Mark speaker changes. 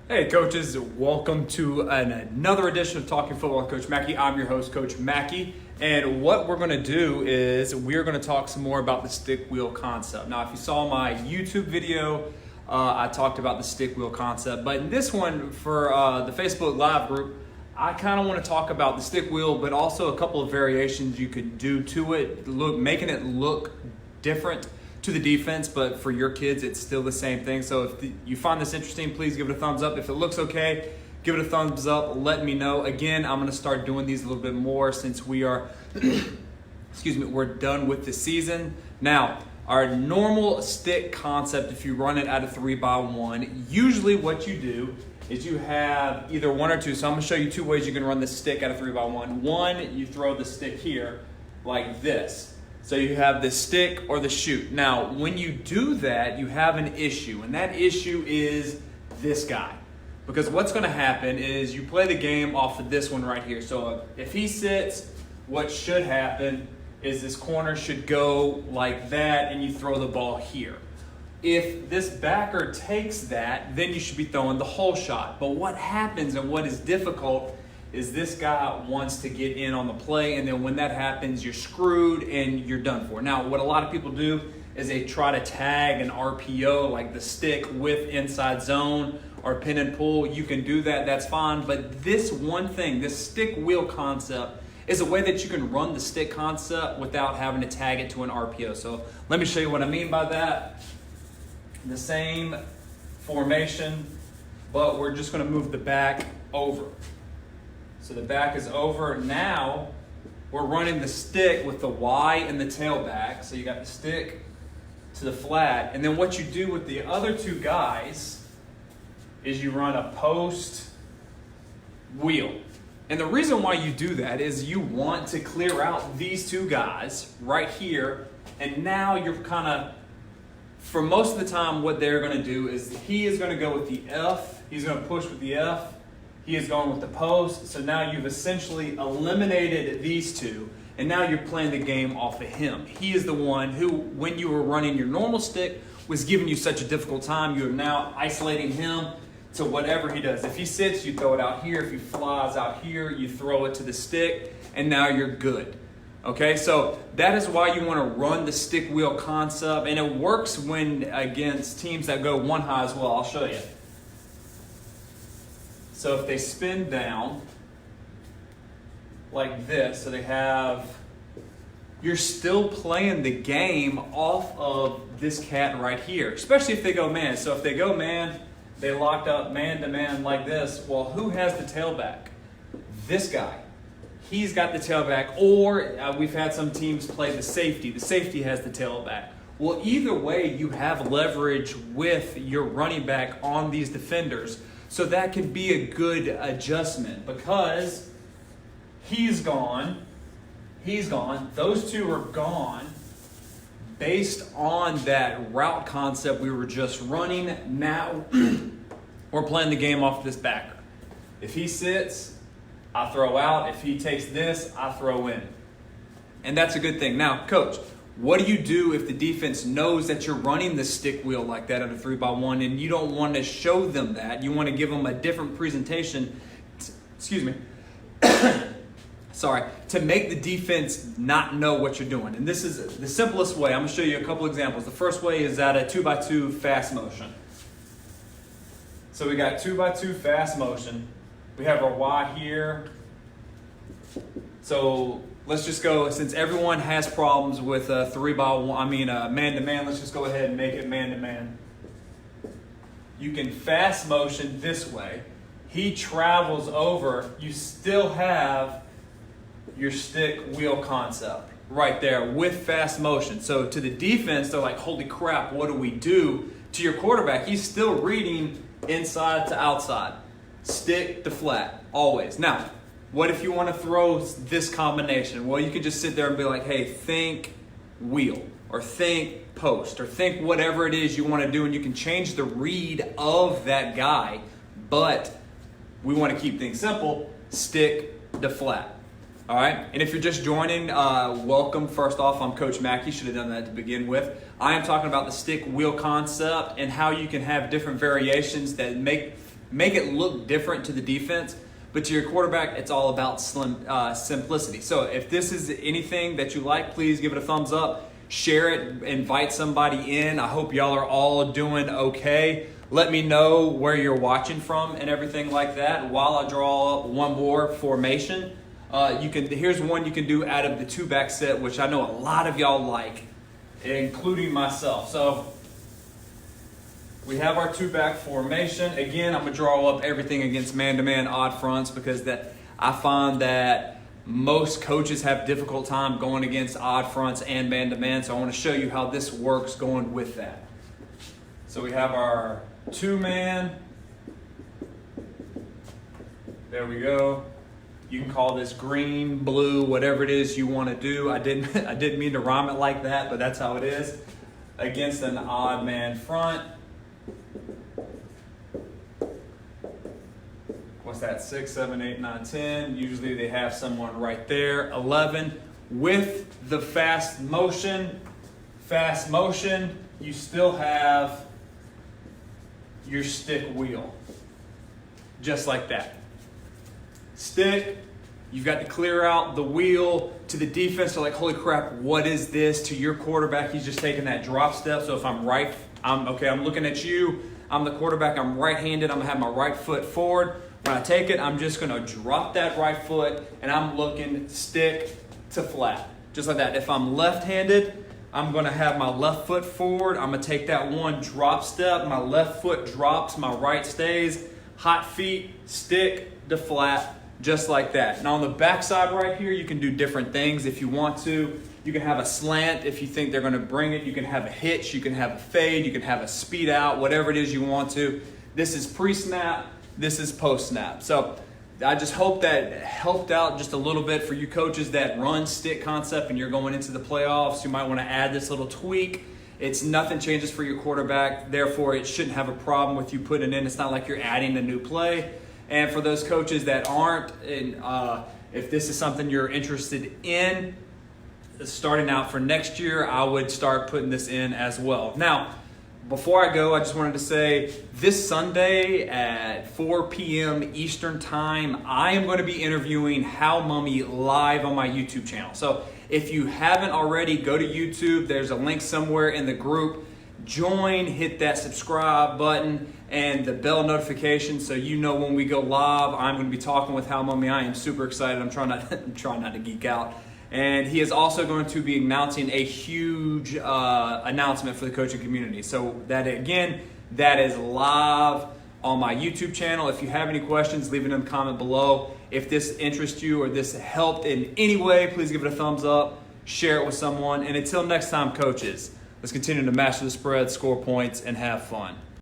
Speaker 1: Hey coaches, welcome to another edition of Talking Football with Coach McKie. I'm your host, Coach McKie, and what we're going to do is we're going to talk some more about the stick wheel concept. Now, if you saw my YouTube video, I talked about the stick wheel concept, but in this one for the Facebook Live group, I kind of want to talk about the stick wheel, but also a couple of variations you could do to it, making it look different to the defense, but for your kids, it's still the same thing. So if you find this interesting, please give it a thumbs up. If it looks okay, give it a thumbs up. Let me know. Again, I'm going to start doing these a little bit more since we are, we're done with the season. Now, our normal stick concept, if you run it at a 3x1, usually what you do is you have either one or two. So I'm going to show you two ways you can run the stick at a 3x1. One, you throw the stick here like this. So you have the stick or the shoot. Now, when you do that, you have an issue, and that issue is this guy. Because what's going to happen is you play the game off of this one right here. So if he sits, what should happen is this corner should go like that, and you throw the ball here. If this backer takes that, then you should be throwing the whole shot. But what happens and what is difficult is this guy wants to get in on the play, and then when that happens, you're screwed and you're done for. Now, what a lot of people do is they try to tag an RPO, like the stick with inside zone or pin and pull. You can do that, that's fine. But this one thing, this stick wheel concept, is a way that you can run the stick concept without having to tag it to an RPO. So let me show you what I mean by that. The same formation, but we're just gonna move the back over. So the back is over. Now we're running the stick with the Y and the tailback. So you got the stick to the flat. And then what you do with the other two guys is you run a post wheel. And the reason why you do that is you want to clear out these two guys right here. And now you're kind of, for most of the time, what they're going to do is he is going to go with the F. He's going to push with the F. He is going with the post, so now you've essentially eliminated these two, and now you're playing the game off of him. He is the one who, when you were running your normal stick, was giving you such a difficult time. You are now isolating him to whatever he does. If he sits, you throw it out here. If he flies out here, you throw it to the stick, and now you're good. Okay, so that is why you want to run the stick wheel concept, and it works when against teams that go one high as well. I'll show you. So if they spin down like this, so they have, you're still playing the game off of this cat right here, especially if they go man. So if they go man, they locked up man to man like this. Well, who has the tailback? This guy. He's got the tailback, or we've had some teams play the safety. The safety has the tailback. Well, either way, you have leverage with your running back on these defenders. So that can be a good adjustment because he's gone, those two are gone based on that route concept we were just running. Now we're playing the game off this backer. If he sits, I throw out. If he takes this, I throw in. And that's a good thing. Now, coach, what do you do if the defense knows that you're running the stick wheel like that at a 3x1 and you don't want to show them that? You want to give them a different presentation, to make the defense not know what you're doing. And this is the simplest way. I'm going to show you a couple examples. The first way is at a 2x2 fast motion. So we got 2x2 fast motion. We have our Y here. So let's just go, since everyone has problems with man-to-man, let's just go ahead and make it man-to-man. You can fast motion this way. He travels over. You still have your stick wheel concept right there with fast motion. So to the defense, they're like, holy crap, what do we do? To your quarterback, he's still reading inside to outside. Stick to flat, always. Now, what if you want to throw this combination? Well, you can just sit there and be like, hey, think wheel, or think post, or think whatever it is you want to do, and you can change the read of that guy, but we want to keep things simple. Stick to flat. All right? And if you're just joining, welcome. First off, I'm Coach McKie. Should have done that to begin with. I am talking about the stick wheel concept and how you can have different variations that make make it look different to the defense. But to your quarterback, it's all about simplicity. So if this is anything that you like, please give it a thumbs up. Share it, invite somebody in. I hope y'all are all doing okay. Let me know where you're watching from and everything like that. While I draw up one more formation, here's one you can do out of the 2-back set, which I know a lot of y'all like, including myself. So we have our 2-back formation. Again, I'm going to draw up everything against man-to-man odd fronts because I find that most coaches have difficult time going against odd fronts and man-to-man. So I want to show you how this works going with that. So we have our 2-man. There we go. You can call this green, blue, whatever it is you want to do. I didn't mean to rhyme it like that, but that's how it is. Against an odd man front. What's that? 6, 7, 8, 9, 10. Usually they have someone right there. 11. With the fast motion, you still have your stick wheel. Just like that. Stick, you've got to clear out the wheel. To the defense, they're like, holy crap, what is this? To your quarterback, he's just taking that drop step. So if I'm looking at you, I'm the quarterback, I'm right-handed, I'm gonna have my right foot forward. When I take it, I'm just gonna drop that right foot and I'm looking stick to flat. Just like that. If I'm left-handed, I'm gonna have my left foot forward. I'm gonna take that one drop step. My left foot drops, my right stays. Hot feet, stick to flat, just like that. Now on the backside right here, you can do different things if you want to. You can have a slant if you think they're gonna bring it. You can have a hitch, you can have a fade, you can have a speed out, whatever it is you want to. This is pre-snap, this is post-snap. So I just hope that helped out just a little bit for you coaches that run stick concept and you're going into the playoffs. You might want to add this little tweak. Nothing changes for your quarterback, therefore it shouldn't have a problem with you putting it in. It's not like you're adding a new play. And for those coaches that aren't, if this is something you're interested in, starting out for next year, I would start putting this in as well. Now, before I go, I just wanted to say this Sunday at 4 p.m. Eastern Time, I am going to be interviewing How Mummy live on my YouTube channel. So if you haven't already, go to YouTube. There's a link somewhere in the group. Join, hit that subscribe button and the bell notification so you know when we go live. I'm going to be talking with How Mummy. I am super excited. I'm trying not to geek out. And he is also going to be announcing a huge announcement for the coaching community. So that is live on my YouTube channel. If you have any questions, leave it in the comment below. If this interests you or this helped in any way, please give it a thumbs up, share it with someone. And until next time, coaches, let's continue to master the spread, score points, and have fun.